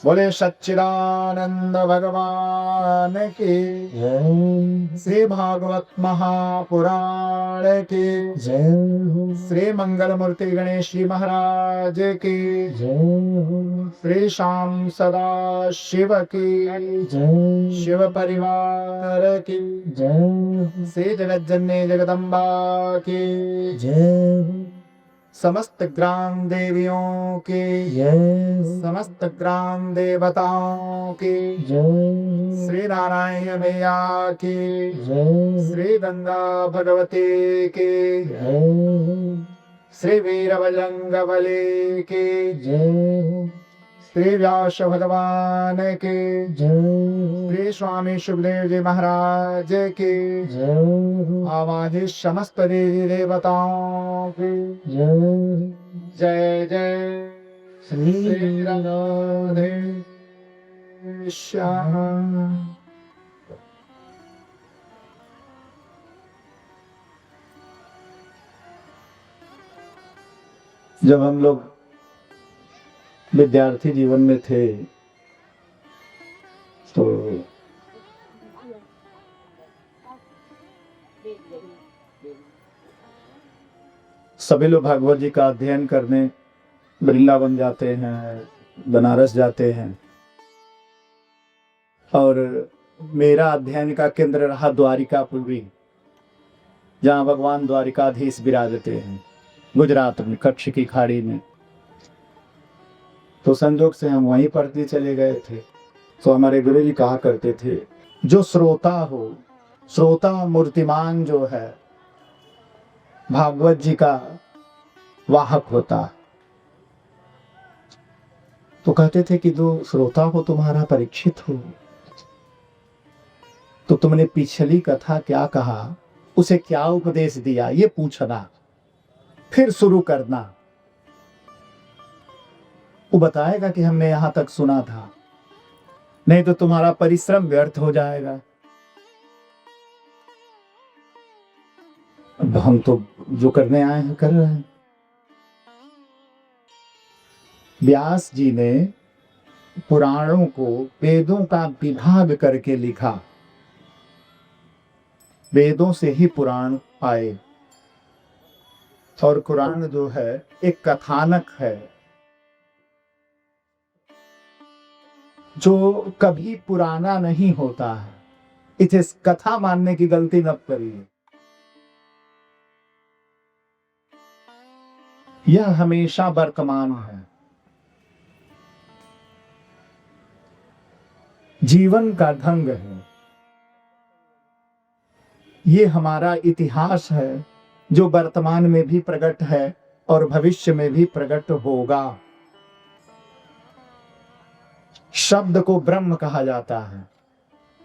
बोले सच्चिदानंद भगवान की जय श्री भागवत महापुराण की जय हो श्री मंगल मूर्ति गणेश जी महाराज की जय हो श्री श्याम सदा शिव की जय शिव परिवार की जय हो श्री जगत जननी जगदम्बा की जय हो समस्त ग्राम देवियों की जय हो समस्त ग्राम देवताओं की जय हो श्री नारायण मैया की जय हो श्री गंगा भगवती की जय हो श्री वीर बजरंग बली की जय हो श्री व्यास भगवान की जय हो श्री स्वामी सुखदेव जी महाराज की जय हो आवाज़ समस्त देवी देवताओं की जय हो जय जय श्री राधे श्याम। जब हम लोग विद्यार्थी जीवन में थे तो सभी लोग भागवत जी का अध्ययन करने वृंदावन जाते हैं, बनारस जाते हैं, और मेरा अध्ययन का केंद्र रहा द्वारिकापुरी, जहाँ भगवान द्वारिकाधीश विराजते हैं, गुजरात में कच्छ की खाड़ी में। तो संजोग से हम वहीं पढ़ते चले गए थे। तो हमारे गुरु जी कहा करते थे, जो श्रोता हो, श्रोता मूर्तिमान जो है भागवत जी का वाहक होता। तो कहते थे कि जो श्रोता हो तुम्हारा परीक्षित हो, तो तुमने पिछली कथा क्या कहा, उसे क्या उपदेश दिया, ये पूछना, फिर शुरू करना। वो बताएगा कि हमने यहां तक सुना था, नहीं तो तुम्हारा परिश्रम व्यर्थ हो जाएगा। अब हम तो जो करने आए हैं कर रहे हैं। व्यास जी ने पुराणों को वेदों का विभाग करके लिखा। वेदों से ही पुराण आए, और कुरान जो है एक कथानक है जो कभी पुराना नहीं होता है। इसे कथा मानने की गलती न करिए। यह हमेशा वर्तमान है। जीवन का ढंग है। ये हमारा इतिहास है जो वर्तमान में भी प्रकट है और भविष्य में भी प्रकट होगा। शब्द को ब्रह्म कहा जाता है।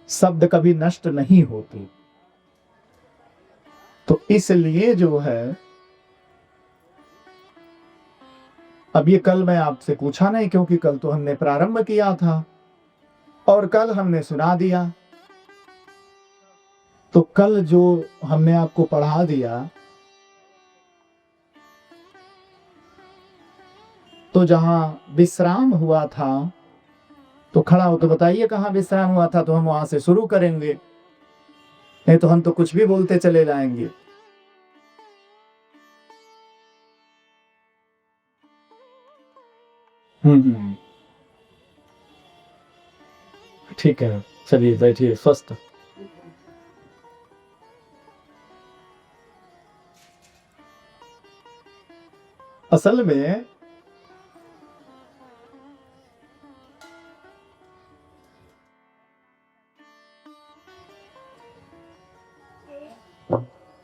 शब्द कभी नष्ट नहीं होते। तो इसलिए जो है, अब ये कल मैं आपसे पूछा नहीं, क्योंकि कल तो हमने प्रारंभ किया था और कल हमने सुना दिया। तो कल जो हमने आपको पढ़ा दिया, तो जहां विश्राम हुआ था, तो खड़ा हो तो बताइए कहां विश्राम हुआ था, तो हम वहां से शुरू करेंगे, नहीं तो हम तो कुछ भी बोलते चले जाएंगे। ठीक है, चलिए बैठिए स्वस्थ। असल में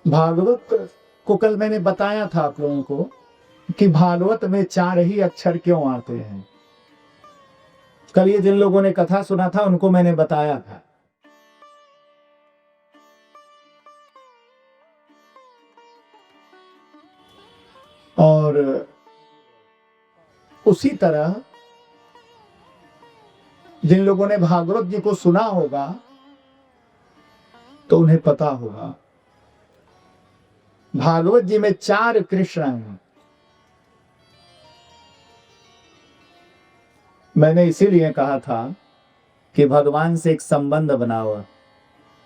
भागवत को कल मैंने बताया था आप लोगों को कि भागवत में 4 ही अक्षर क्यों आते हैं। कल ये जिन लोगों ने कथा सुना था उनको मैंने बताया था। और उसी तरह जिन लोगों ने भागवत जी को सुना होगा तो उन्हें पता होगा भागवत जी में 4 कृष्ण हैं। मैंने इसीलिए कहा था कि भगवान से एक संबंध बनाओ,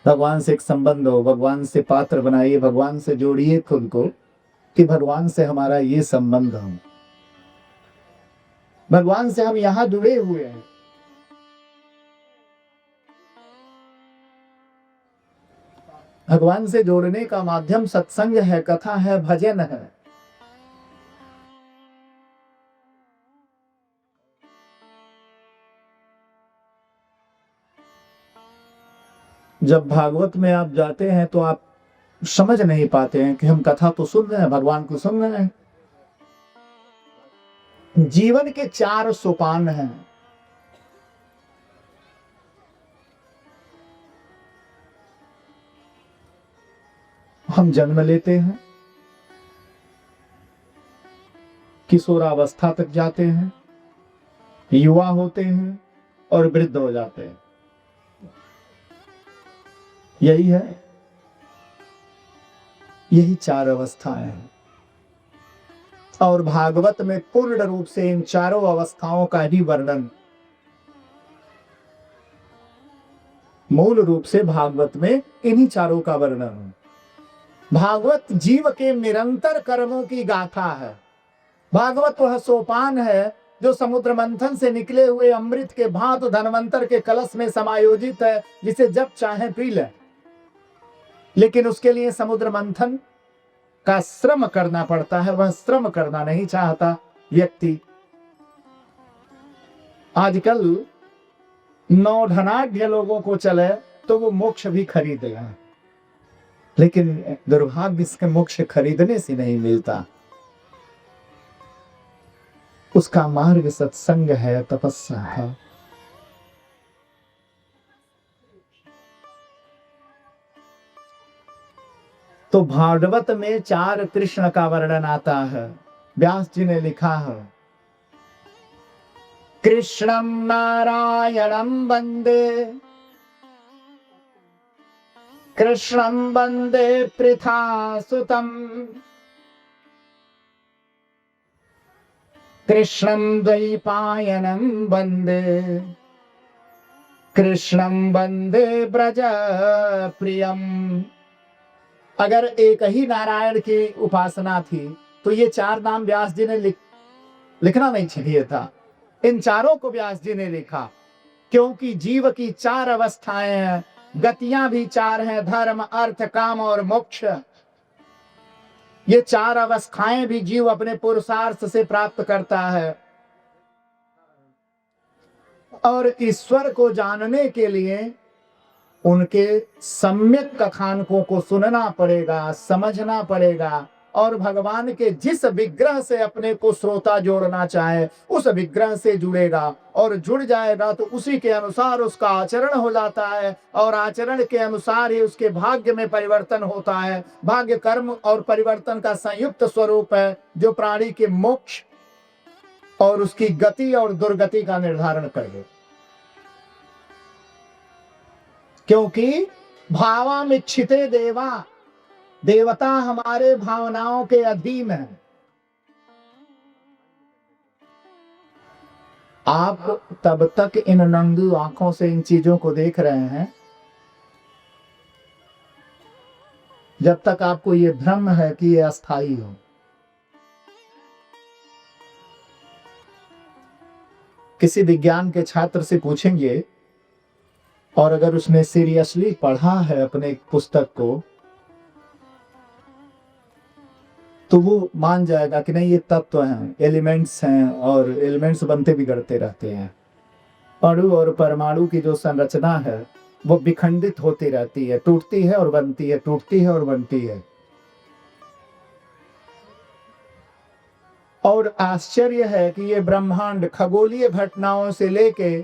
भगवान से एक संबंध हो, भगवान से पात्र बनाइए, भगवान से जोड़िए खुद को कि भगवान से हमारा ये संबंध हो, भगवान से हम यहां जुड़े हुए हैं। भगवान से जोड़ने का माध्यम सत्संग है, कथा है, भजन है। जब भागवत में आप जाते हैं तो आप समझ नहीं पाते हैं कि हम कथा तो सुन रहे हैं, भगवान को सुन रहे हैं। जीवन के 4 सोपान हैं। हम जन्म लेते हैं, किशोरावस्था तक जाते हैं, युवा होते हैं और वृद्ध हो जाते हैं। यही है, यही 4 अवस्थाएं हैं। और भागवत में पूर्ण रूप से इन चारों अवस्थाओं का ही वर्णन, मूल रूप से भागवत में इन्हीं चारों का वर्णन है। भागवत जीव के निरंतर कर्मों की गाथा है। भागवत वह सोपान है जो समुद्र मंथन से निकले हुए अमृत के भांत धन्वंतर के कलश में समायोजित है, जिसे जब चाहे पी ले। लेकिन उसके लिए समुद्र मंथन का श्रम करना पड़ता है, वह श्रम करना नहीं चाहता व्यक्ति। आजकल नौधनाढ्य लोगों को चले तो वो मोक्ष भी खरीदेगा, लेकिन दुर्भाग्य इसके मोक्ष खरीदने से नहीं मिलता। उसका मार्ग सत्संग है, तपस्या है। तो भागवत में 4 कृष्ण का वर्णन आता है। व्यास जी ने लिखा है, कृष्णं नारायणं वंदे, कृष्णं वंदे पृथासुतं, कृष्णं द्वैपायनं वंदे, कृष्णं वंदे ब्रज प्रियम। अगर एक ही नारायण की उपासना थी तो ये 4 नाम व्यास जी ने लिखना नहीं चाहिए था। इन चारों को व्यास जी ने लिखा क्योंकि जीव की 4 अवस्थाएं हैं, गतियां भी 4 हैं, धर्म, अर्थ, काम और मोक्ष। ये 4 अवस्थाएं भी जीव अपने पुरुषार्थ से प्राप्त करता है। और ईश्वर को जानने के लिए उनके सम्यक कथानकों को सुनना पड़ेगा, समझना पड़ेगा, और भगवान के जिस विग्रह से अपने को श्रोता जोड़ना चाहे उस विग्रह से जुड़ेगा, और जुड़ जाएगा तो उसी के अनुसार उसका आचरण हो जाता है, और आचरण के अनुसार ही उसके भाग्य में परिवर्तन होता है। भाग्य कर्म और परिवर्तन का संयुक्त स्वरूप है जो प्राणी के मोक्ष और उसकी गति और दुर्गति का निर्धारण करे। क्योंकि भावामिच्छिते देवा, देवता हमारे भावनाओं के अधीन है। आप तब तक इन नंगी आंखों से इन चीजों को देख रहे हैं जब तक आपको ये भ्रम है कि ये अस्थाई हो। किसी विज्ञान के छात्र से पूछेंगे, और अगर उसने सीरियसली पढ़ा है अपने पुस्तक को, तो वो मान जाएगा कि नहीं ये तत्व हैं, एलिमेंट्स हैं, और एलिमेंट्स बनते बिगड़ते रहते हैं। अणु और परमाणु की जो संरचना है वो विखंडित होती रहती है, टूटती है और बनती है, टूटती है और बनती है। और आश्चर्य है कि ये ब्रह्मांड खगोलीय घटनाओं से लेके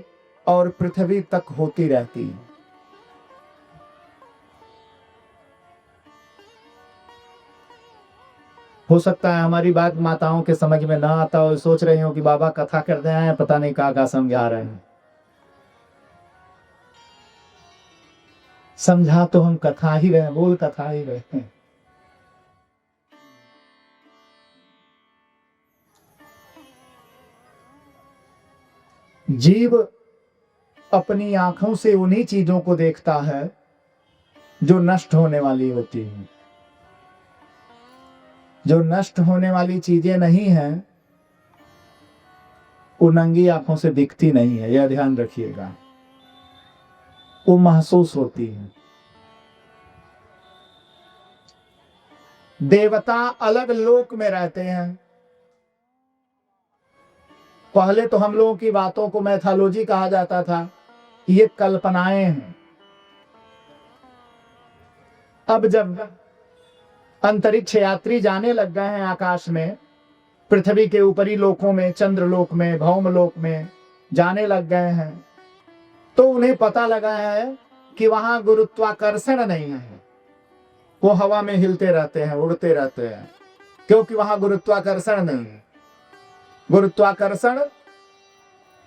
और पृथ्वी तक होती रहती है। हो सकता है हमारी बात माताओं के समझ में ना आता हो, सोच रही हो कि बाबा कथा कर रहे हैं, पता नहीं क्या समझा रहे हैं। समझा तो हम कथा ही रहे, बोल कथा ही रहे हैं। जीव अपनी आंखों से उन्हीं चीजों को देखता है जो नष्ट होने वाली होती है। जो नष्ट होने वाली चीजें नहीं हैं वो नंगी आंखों से दिखती नहीं है, यह ध्यान रखिएगा, वो महसूस होती है। देवता अलग लोक में रहते हैं। पहले तो हम लोगों की बातों को मैथोलॉजी कहा जाता था, ये कल्पनाएं हैं। अब जब अंतरिक्ष यात्री जाने लग गए हैं आकाश में, पृथ्वी के ऊपरी लोकों में, चंद्रलोक में, भौमलोक में जाने लग गए हैं, तो उन्हें पता लगा है कि वहां गुरुत्वाकर्षण नहीं है। वो हवा में हिलते रहते हैं, उड़ते रहते हैं, क्योंकि वहां गुरुत्वाकर्षण नहीं है। गुरुत्वाकर्षण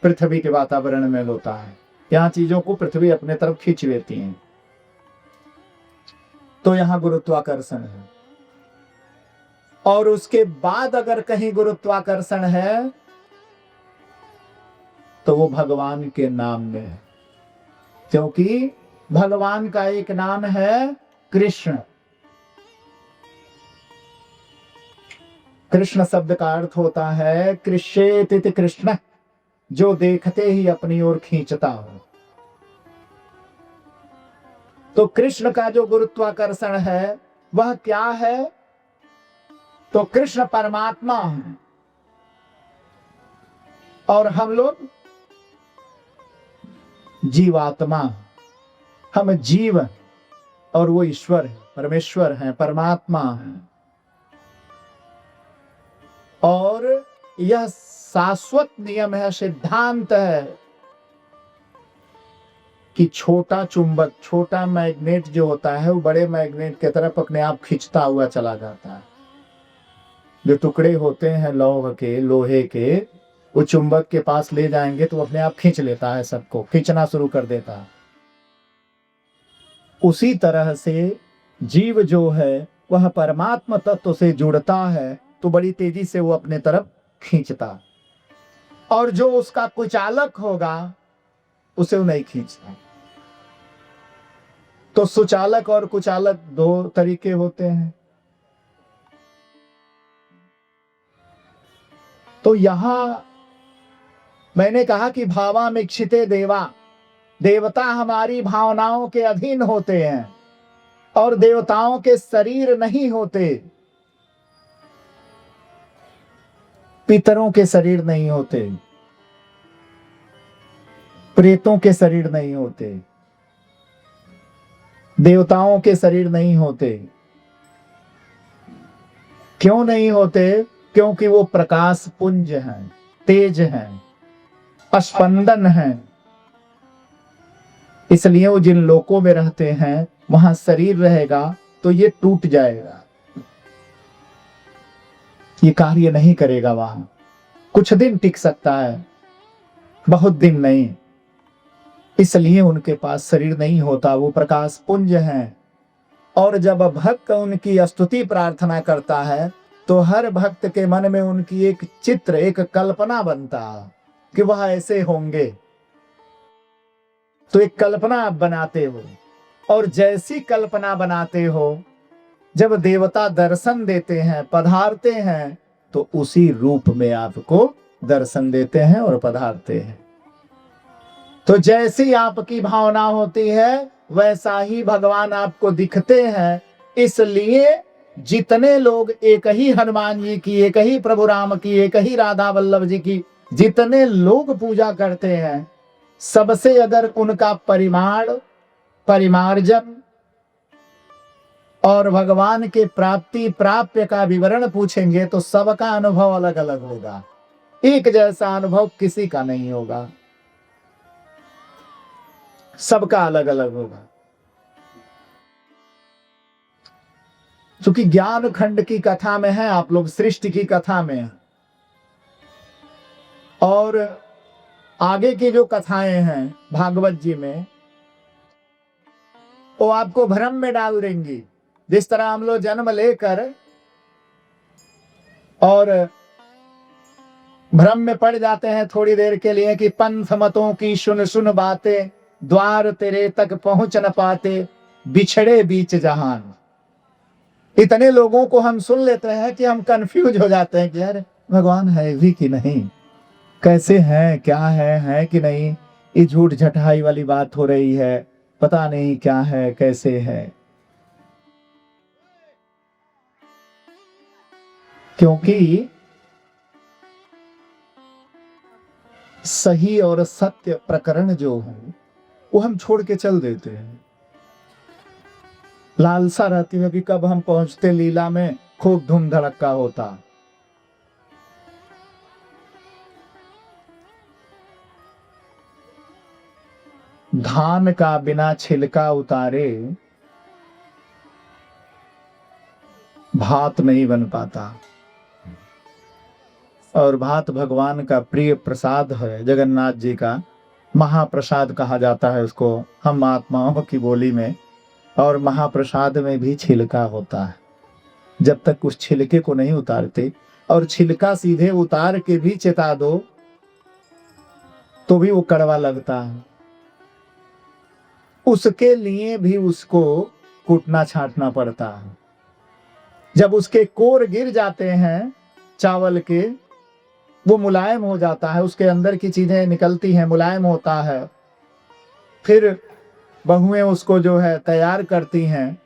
पृथ्वी के वातावरण में होता है, यहाँ चीजों को पृथ्वी अपने तरफ खींच लेती है, तो यहाँ गुरुत्वाकर्षण है। और उसके बाद अगर कहीं गुरुत्वाकर्षण है तो वो भगवान के नाम में है, क्योंकि भगवान का एक नाम है कृष्ण। कृष्ण शब्द का अर्थ होता है कृष्येत इति कृष्ण, जो देखते ही अपनी ओर खींचता हो। तो कृष्ण का जो गुरुत्वाकर्षण है वह क्या है? तो कृष्ण परमात्मा है और हम लोग जीवात्मा। हम जीव और वो ईश्वर है, परमेश्वर है, परमात्मा है। और यह शाश्वत नियम है, सिद्धांत है कि छोटा चुंबक, छोटा मैग्नेट जो होता है वो बड़े मैग्नेट की तरफ अपने आप खींचता हुआ चला जाता है। जो टुकड़े होते हैं लौह के, लोहे के, वो चुंबक के पास ले जाएंगे तो अपने आप खींच लेता है, सबको खींचना शुरू कर देता है। उसी तरह से जीव जो है वह परमात्मा तत्व से जुड़ता है तो बड़ी तेजी से वो अपने तरफ खींचता, और जो उसका कुचालक होगा उसे वो नहीं खींचता। तो सुचालक और कुचालक दो तरीके होते हैं। तो यहां मैंने कहा कि भावामीक्षिते देवा, देवता हमारी भावनाओं के अधीन होते हैं और देवताओं के शरीर नहीं होते, पितरों के शरीर नहीं होते, प्रेतों के शरीर नहीं होते, देवताओं के शरीर नहीं होते। क्यों नहीं होते? क्योंकि वो प्रकाश पुंज हैं, तेज हैं, स्पंदन हैं। इसलिए वो जिन लोकों में रहते हैं वहां शरीर रहेगा तो ये टूट जाएगा, ये कार्य नहीं करेगा। वहां कुछ दिन टिक सकता है, बहुत दिन नहीं। इसलिए उनके पास शरीर नहीं होता, वो प्रकाश पुंज हैं। और जब भक्त उनकी स्तुति प्रार्थना करता है तो हर भक्त के मन में उनकी एक चित्र, एक कल्पना बनता कि वह ऐसे होंगे। तो एक कल्पना आप बनाते हो, और जैसी कल्पना बनाते हो, जब देवता दर्शन देते हैं, पधारते हैं, तो उसी रूप में आपको दर्शन देते हैं और पधारते हैं। तो जैसी आपकी भावना होती है वैसा ही भगवान आपको दिखते हैं। इसलिए जितने लोग एक ही हनुमान जी की, एक ही प्रभु राम की, एक ही राधा वल्लभ जी की जितने लोग पूजा करते हैं, सबसे अगर उनका परिमार्जन और भगवान के प्राप्य का विवरण पूछेंगे तो सबका अनुभव अलग अलग होगा। एक जैसा अनुभव किसी का नहीं होगा, सबका अलग अलग होगा। क्योंकि ज्ञान खंड की कथा में है, आप लोग सृष्टि की कथा में हैं, और आगे की जो कथाएं हैं भागवत जी में वो आपको भ्रम में डाल देंगी। जिस तरह हम लोग जन्म लेकर और भ्रम में पड़ जाते हैं थोड़ी देर के लिए कि पंथ मतों की सुन सुन बातें, द्वार तेरे तक पहुंच न पाते, बिछड़े बीच जहान। इतने लोगों को हम सुन लेते हैं कि हम कंफ्यूज हो जाते हैं कि यार भगवान है भी कि नहीं, कैसे हैं, क्या है कि नहीं, ये झूठ झटाई वाली बात हो रही है, पता नहीं क्या है कैसे है। क्योंकि सही और सत्य प्रकरण जो है वो हम छोड़ के चल देते हैं। लालसा रहती है कि कब हम पहुंचते लीला में, खूब धूम धड़क्का होता। धान का बिना छिलका उतारे भात नहीं बन पाता, और भात भगवान का प्रिय प्रसाद है, जगन्नाथ जी का महाप्रसाद कहा जाता है उसको हम आत्माओं की बोली में। और महाप्रसाद में भी छिलका होता है। जब तक उस छिलके को नहीं उतारते, और छिलका सीधे उतार के भी चिता दो तो भी वो कड़वा लगता है। उसके लिए भी उसको कूटना छांटना पड़ता है। जब उसके कोर गिर जाते हैं चावल के, वो मुलायम हो जाता है, उसके अंदर की चीजें निकलती हैं, मुलायम होता है। फिर बहुएं उसको जो है तैयार करती हैं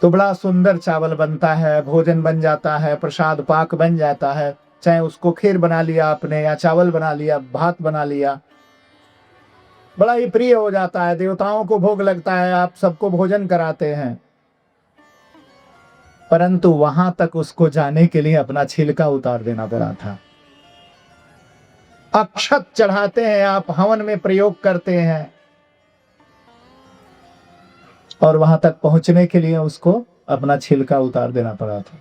तो बड़ा सुंदर चावल बनता है, भोजन बन जाता है, प्रसाद पाक बन जाता है। चाहे उसको खीर बना लिया आपने, या चावल बना लिया, भात बना लिया, बड़ा ही प्रिय हो जाता है, देवताओं को भोग लगता है, आप सबको भोजन कराते हैं। परंतु वहां तक उसको जाने के लिए अपना छिलका उतार देना पड़ा था। अक्षत चढ़ाते हैं आप, हवन में प्रयोग करते हैं, और वहां तक पहुंचने के लिए उसको अपना छिलका उतार देना पड़ा था।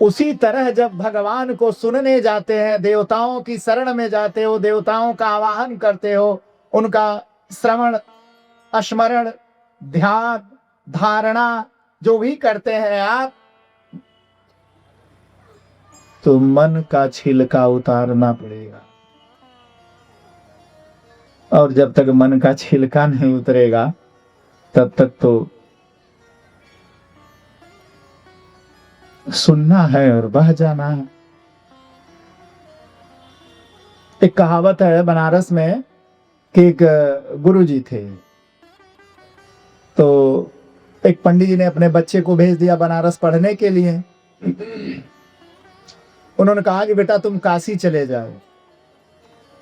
उसी तरह जब भगवान को सुनने जाते हैं, देवताओं की शरण में जाते हो, देवताओं का आवाहन करते हो, उनका श्रवण स्मरण ध्यान धारणा जो भी करते हैं आप, तो मन का छिलका उतारना पड़ेगा। और जब तक मन का छिलका नहीं उतरेगा तब तक तो सुनना है और बह जाना है। एक कहावत है बनारस में कि एक गुरुजी थे, तो एक पंडित जी ने अपने बच्चे को भेज दिया बनारस पढ़ने के लिए। उन्होंने कहा कि बेटा तुम काशी चले जाओ,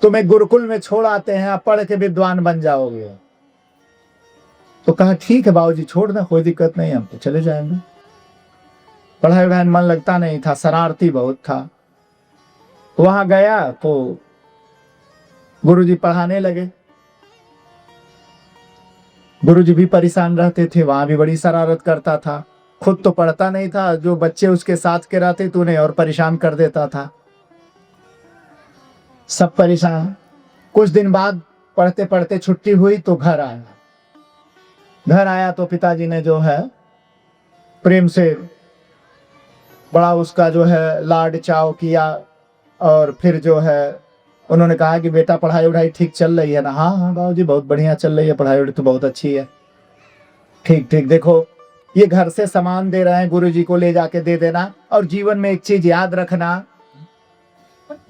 तुम्हें गुरुकुल में छोड़ आते हैं, आप पढ़ के विद्वान बन जाओगे। तो कहा ठीक है बाबूजी, छोड़ना, कोई दिक्कत नहीं, हम तो चले जाएंगे। पढ़ाई वढ़ाई मन लगता नहीं था, शरारती बहुत था। वहां गया तो गुरुजी पढ़ाने लगे। गुरुजी भी परेशान रहते थे, वहां भी बड़ी शरारत करता था। खुद तो पढ़ता नहीं था, जो बच्चे उसके साथ के रहते तो उन्हें और परेशान कर देता था। सब परेशान। कुछ दिन बाद पढ़ते पढ़ते छुट्टी हुई तो घर आया। घर आया तो पिताजी ने जो है प्रेम से बड़ा उसका जो है लाड चाव किया, और फिर जो है उन्होंने कहा कि बेटा पढ़ाई वढ़ाई ठीक चल रही है ना? हाँ हाँ बाबूजी बहुत बढ़िया चल रही है, पढ़ाई वढ़ाई तो बहुत अच्छी है। ठीक ठीक, देखो ये घर से सामान दे रहे हैं, गुरुजी को ले जाके दे देना। और जीवन में एक चीज याद रखना,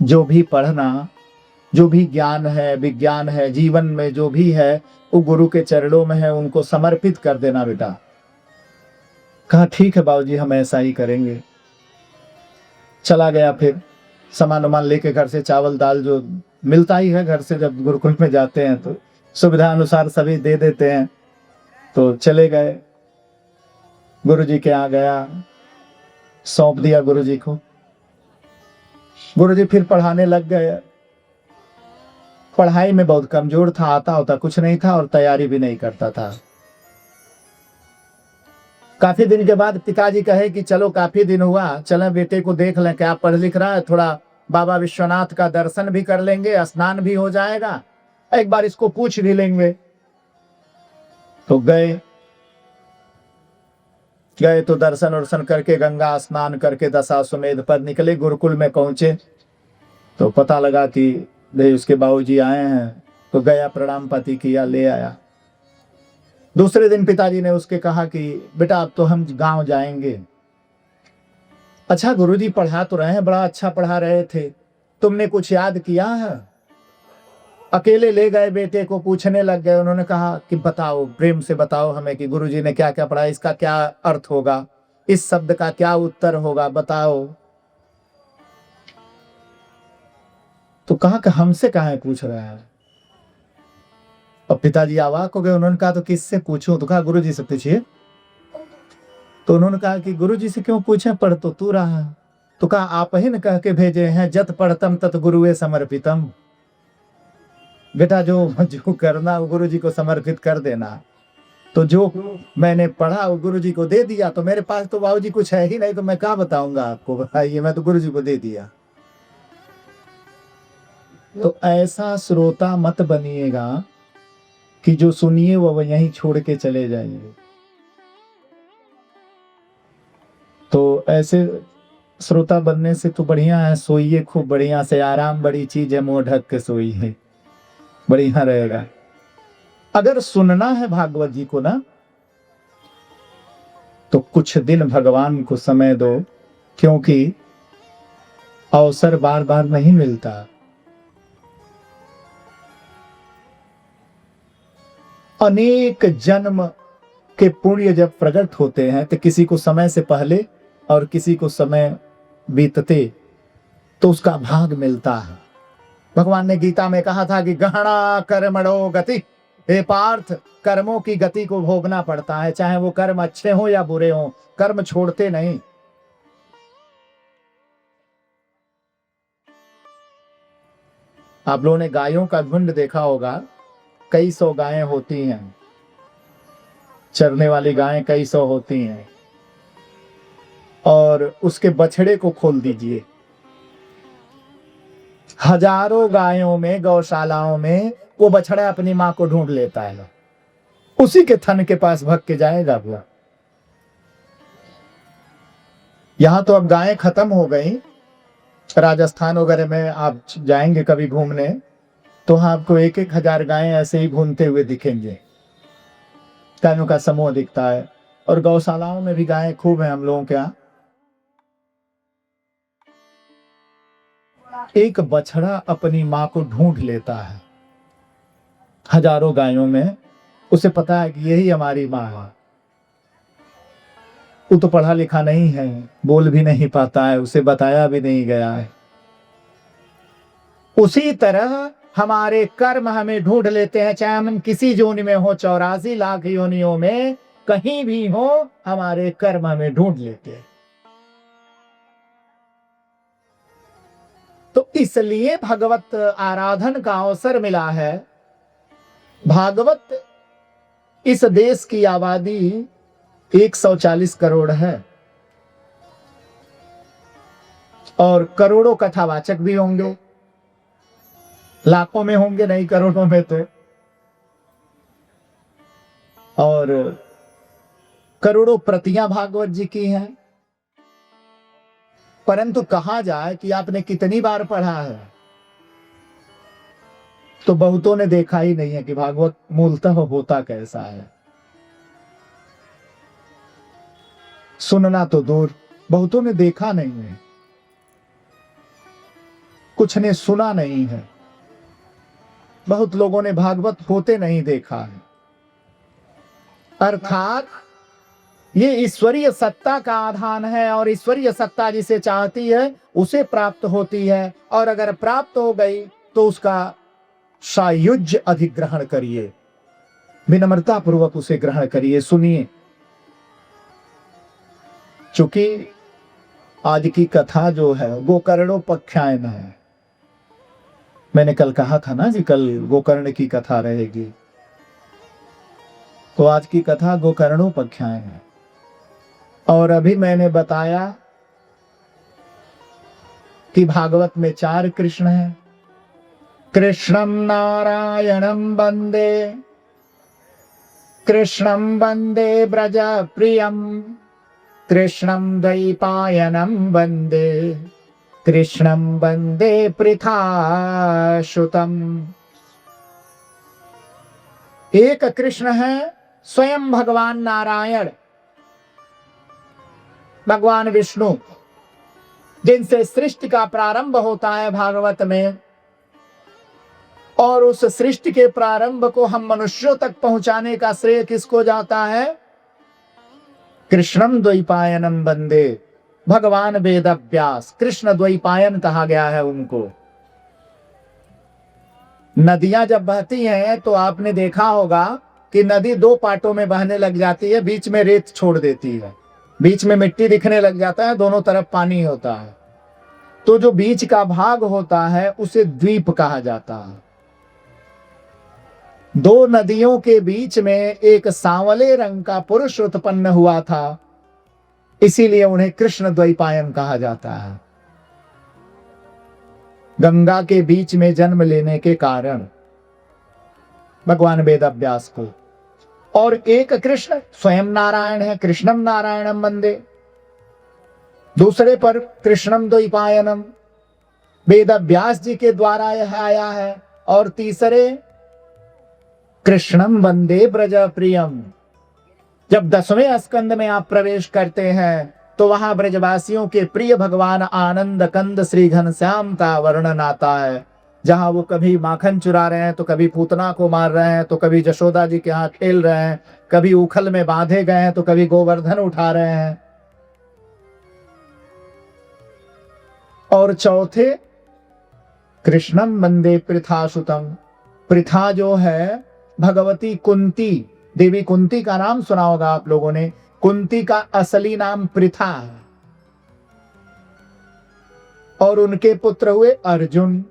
जो भी पढ़ना, जो भी ज्ञान है, विज्ञान है, जीवन में जो भी है वो गुरु के चरणों में है, उनको समर्पित कर देना बेटा। कहा ठीक है बाबूजी, हम ऐसा ही करेंगे। चला गया। फिर सामान वामान लेके घर से, चावल दाल जो मिलता ही है घर से, जब गुरुकुल में जाते हैं तो सुविधा अनुसार सभी दे देते हैं। तो चले गए, गुरुजी के यहाँ गया, सौंप दिया गुरुजी को। गुरुजी फिर पढ़ाने लग गए। पढ़ाई में बहुत कमजोर था, आता होता कुछ नहीं था और तैयारी भी नहीं करता था। काफी दिन के बाद पिताजी कहे कि चलो काफी दिन हुआ, चलें बेटे को देख लें क्या पढ़ लिख रहा है, थोड़ा बाबा विश्वनाथ का दर्शन भी कर लेंगे, स्नान भी हो जाएगा, एक बार इसको पूछ भी लेंगे। तो गए तो दर्शन वर्शन करके, गंगा स्नान करके दशाश्वमेध पर निकले, गुरुकुल में पहुंचे। तो पता लगा कि भाई उसके बाबूजी आए हैं, तो गया, प्रणाम पाती किया, ले आया। दूसरे दिन पिताजी ने उसके कहा कि बेटा अब तो हम गांव जाएंगे। अच्छा गुरुजी पढ़ा तो रहे हैं, बड़ा अच्छा पढ़ा रहे थे, तुमने कुछ याद किया है? अकेले ले गए बेटे को, पूछने लग गए। उन्होंने कहा कि बताओ, प्रेम से बताओ हमें कि गुरुजी ने क्या क्या पढ़ा, इसका क्या अर्थ होगा, इस शब्द का क्या उत्तर होगा, बताओ। तो कहा कि हमसे कहाँ पूछ रहा है। और पिताजी अवाक हो गए। उन्होंने कहा तो किससे पूछूं? तो कहा गुरुजी से पूछिए। तो उन्होंने कहा कि गुरुजी से क्यों पूछें, पढ़ तो तू रहा है। तो कहा आप ही ने कह के भेजे हैं, जत पढ़तम तत गुरुए समर्पितम। बेटा जो जो करना वो गुरुजी को समर्पित कर देना। तो जो मैंने पढ़ा वो गुरुजी को दे दिया। तो मेरे पास तो बाबूजी कुछ है ही नहीं, तो मैं क्या बताऊंगा आपको, बताइए, मैं तो गुरुजी को दे दिया। तो ऐसा श्रोता मत बनिएगा कि जो सुनिए वो यहीं छोड़ के चले जाइए। तो ऐसे श्रोता बनने से तो बढ़िया है, सोइए खूब बढ़िया से, आराम बड़ी चीज है, मुंह ढक के सोइए, बढ़िया रहेगा। अगर सुनना है भागवत जी को ना, तो कुछ दिन भगवान को समय दो, क्योंकि अवसर बार बार नहीं मिलता। अनेक जन्म के पुण्य जब प्रकट होते हैं, तो किसी को समय से पहले और किसी को समय बीतते तो उसका भाग मिलता है। भगवान ने गीता में कहा था कि गहना कर्मणो गति, हे पार्थ, कर्मों की गति को भोगना पड़ता है, चाहे वो कर्म अच्छे हो या बुरे हो, कर्म छोड़ते नहीं। आप लोगों ने गायों का झुंड देखा होगा, कई सौ गायें होती हैं, चरने वाली गायें कई सौ होती हैं, और उसके बछड़े को खोल दीजिए, हजारों गायों में, गौशालाओं में वो बछड़ा अपनी मां को ढूंढ लेता है, उसी के थन के पास भग के जाएगा वो। यहां तो अब गायें खत्म हो गई, राजस्थान वगैरह में आप जाएंगे कभी घूमने, तो आपको 1,000 गायें ऐसे ही घूमते हुए दिखेंगे, गायों का समूह दिखता है। और गौशालाओं में भी गायें खूब है हम लोगों के यहाँ। एक बछड़ा अपनी मां को ढूंढ लेता है हजारों गायों में, उसे पता है कि यही हमारी मां है। वो तो पढ़ा लिखा नहीं है, बोल भी नहीं पाता है, उसे बताया भी नहीं गया है। उसी तरह हमारे कर्म हमें ढूंढ लेते हैं, चाहे हम किसी योनि में हो, 84 लाख योनियों में कहीं भी हो, हमारे कर्म हमें ढूंढ लेते हैं। तो इसलिए भगवत आराधन का अवसर मिला है। भागवत, इस देश की आबादी 140 करोड़ है, और करोड़ों कथावाचक भी होंगे, लाखों में होंगे, नहीं करोड़ों में तो। और करोड़ों प्रतियां भागवत जी की हैं। परंतु कहा जाए कि आपने कितनी बार पढ़ा है, तो बहुतों ने देखा ही नहीं है कि भागवत मूलतः होता कैसा है। सुनना तो दूर, बहुतों ने देखा नहीं है, कुछ ने सुना नहीं है, बहुत लोगों ने भागवत होते नहीं देखा है। अर्थात ये ईश्वरीय सत्ता का आधान है, और ईश्वरीय सत्ता जिसे चाहती है उसे प्राप्त होती है, और अगर प्राप्त हो गई तो उसका सायुज्य अधिग्रहण करिए, विनम्रता पूर्वक उसे ग्रहण करिए, सुनिए। चूंकि आज की कथा जो है गोकर्णोपाख्यान है, मैंने कल कहा था ना जी, कल गोकर्ण की कथा रहेगी, तो आज की कथा गोकर्णोपाख्यान है। और अभी मैंने बताया कि भागवत में 4 कृष्ण हैं। कृष्णं नारायणं वंदे, कृष्णं वंदे ब्रज प्रियं, कृष्णं द्वैपायनं वंदे, कृष्णं वंदे पृथासुतम। एक कृष्ण है स्वयं भगवान नारायण, भगवान विष्णु, जिनसे सृष्टि का प्रारंभ होता है भागवत में, और उस सृष्टि के प्रारंभ को हम मनुष्यों तक पहुंचाने का श्रेय किसको जाता है? कृष्णम द्वैपायनम वंदे, भगवान वेद व्यास, कृष्ण द्वैपायन कहा गया है उनको। नदियां जब बहती हैं तो आपने देखा होगा कि नदी दो पार्टों में बहने लग जाती है, बीच में रेत छोड़ देती है, बीच में मिट्टी दिखने लग जाता है, दोनों तरफ पानी होता है। तो जो बीच का भाग होता है उसे द्वीप कहा जाता है। दो नदियों के बीच में एक सांवले रंग का पुरुष उत्पन्न हुआ था, इसीलिए उन्हें कृष्ण द्वैपायन कहा जाता है। गंगा के बीच में जन्म लेने के कारण भगवान वेदव्यास को। और एक कृष्ण स्वयं नारायण है, कृष्णम नारायणम वंदे। दूसरे पर कृष्णम द्वैपायनम वेदव्यास जी के द्वारा यह आया है। और तीसरे कृष्णम वंदे ब्रज प्रियम। जब 10वें स्कंद में आप प्रवेश करते हैं तो वहां ब्रजवासियों के प्रिय भगवान आनंद कंद श्री घनश्याम का वर्णन आता है, जहां वो कभी माखन चुरा रहे हैं, तो कभी पूतना को मार रहे हैं, तो कभी जशोदा जी के यहाँ खेल रहे हैं, कभी उखल में बांधे गए हैं, तो कभी गोवर्धन उठा रहे हैं। और चौथे कृष्णम वंदे पृथासुतम। पृथा जो है भगवती कुंती, देवी कुंती का नाम सुना होगा आप लोगों ने। कुंती का असली नाम पृथा है, और उनके पुत्र हुए अर्जुन।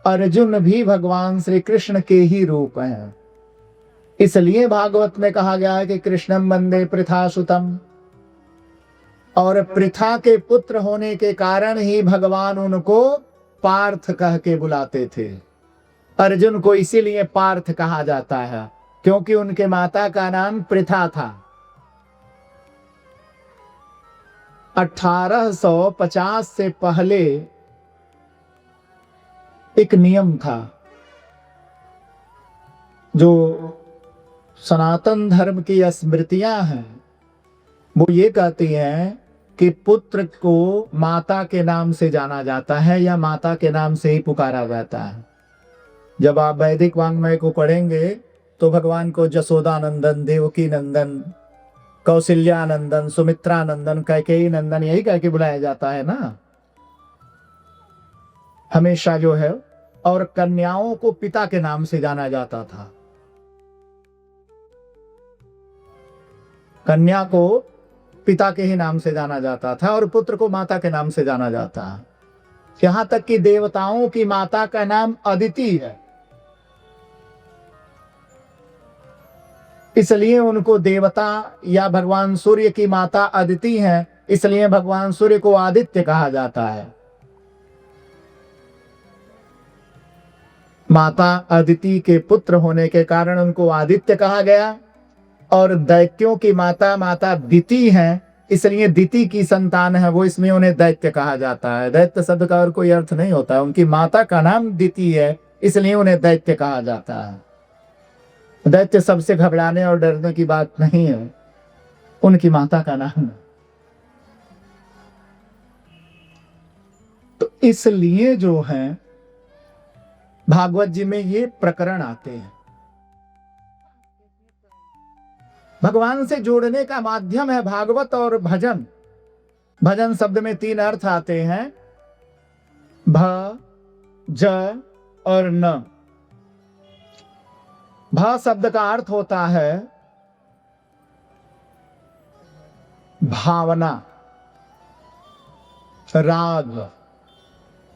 अर्जुन भी भगवान श्री कृष्ण के ही रूप हैं, इसलिए भागवत में कहा गया है कि कृष्णम वंदे पृथासुतम। और पृथा के पुत्र होने के कारण ही भगवान उनको पार्थ कह के बुलाते थे। अर्जुन को इसीलिए पार्थ कहा जाता है क्योंकि उनके माता का नाम पृथा था। 1850 से पहले एक नियम था, जो सनातन धर्म की स्मृतियां हैं, वो ये कहती हैं कि पुत्र को माता के नाम से जाना जाता है या माता के नाम से ही पुकारा जाता है। जब आप वैदिक वाङ्मय को पढ़ेंगे तो भगवान को जसोदा नंदन, देवकी नंदन, कौशल्या नंदन, सुमित्रा नंदन, कैकेयी नंदन, यही कह के बुलाया जाता है ना हमेशा जो है। और कन्याओं को पिता के नाम से जाना जाता था। कन्या को पिता के ही नाम से जाना जाता था और पुत्र को माता के नाम से जाना जाता है। यहां तक कि देवताओं की माता का नाम अदिति है, इसलिए उनको देवता, या भगवान सूर्य की माता अदिति हैं, इसलिए भगवान सूर्य को आदित्य कहा जाता है। माता अदिति के पुत्र होने के कारण उनको आदित्य कहा गया। और दैत्यों की माता माता दिति है, इसलिए दिति की संतान है वो, इसमें उन्हें दैत्य कहा जाता है। दैत्य शब्द का और कोई अर्थ नहीं होता, उनकी माता का नाम दिति है इसलिए उन्हें दैत्य कहा जाता है। दैत्य सबसे घबराने और डरने की बात नहीं है, उनकी माता का नाम है। तो इसलिए जो है भागवत जी में ये प्रकरण आते हैं। भगवान से जोड़ने का माध्यम है भागवत और भजन। भजन शब्द में 3 अर्थ आते हैं, भ, ज और न। भ शब्द का अर्थ होता है भावना, राग,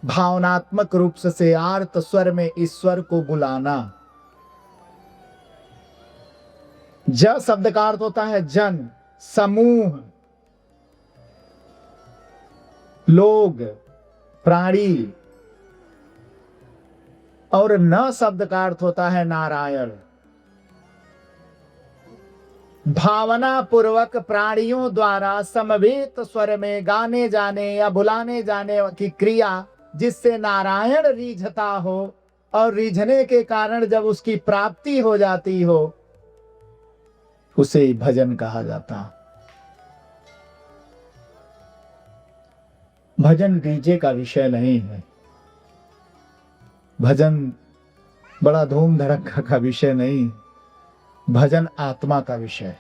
भावनात्मक रूप से आर्त स्वर में ईश्वर को बुलाना। ज शब्द का अर्थ होता है जन, समूह, लोग, प्राणी। और न शब्द का अर्थ होता है नारायण। भावना पूर्वक प्राणियों द्वारा समवेत स्वर में गाने जाने या बुलाने जाने की क्रिया जिससे नारायण रीझता हो और रीझने के कारण जब उसकी प्राप्ति हो जाती हो उसे भजन कहा जाता। भजन डीजे का विषय नहीं है, भजन बड़ा धूम धड़क्का का विषय नहीं, भजन आत्मा का विषय है,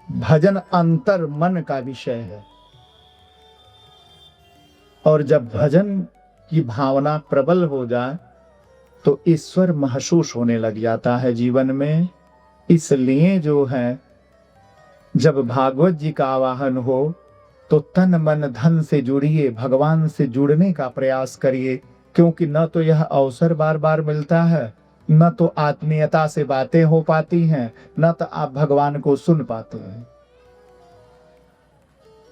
भजन अंतर मन का विषय है। और जब भजन की भावना प्रबल हो जाए तो ईश्वर महसूस होने लग जाता है जीवन में। इसलिए जो है जब भागवत जी का आवाहन हो तो तन मन धन से जुड़िए, भगवान से जुड़ने का प्रयास करिए, क्योंकि न तो यह अवसर बार बार मिलता है, न तो आत्मीयता से बातें हो पाती हैं, न तो आप भगवान को सुन पाते हैं।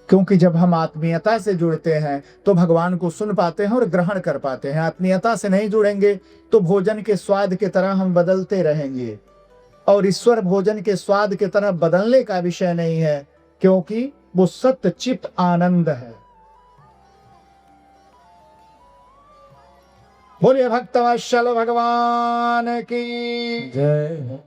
क्योंकि जब हम आत्मीयता से जुड़ते हैं तो भगवान को सुन पाते हैं और ग्रहण कर पाते हैं। आत्मीयता से नहीं जुड़ेंगे तो भोजन के स्वाद की तरह हम बदलते रहेंगे, और ईश्वर भोजन के स्वाद की तरह बदलने का विषय नहीं है, क्योंकि वो सत्य चित आनंद है। बोलिए भक्तवत्सल भगवान की जय हो।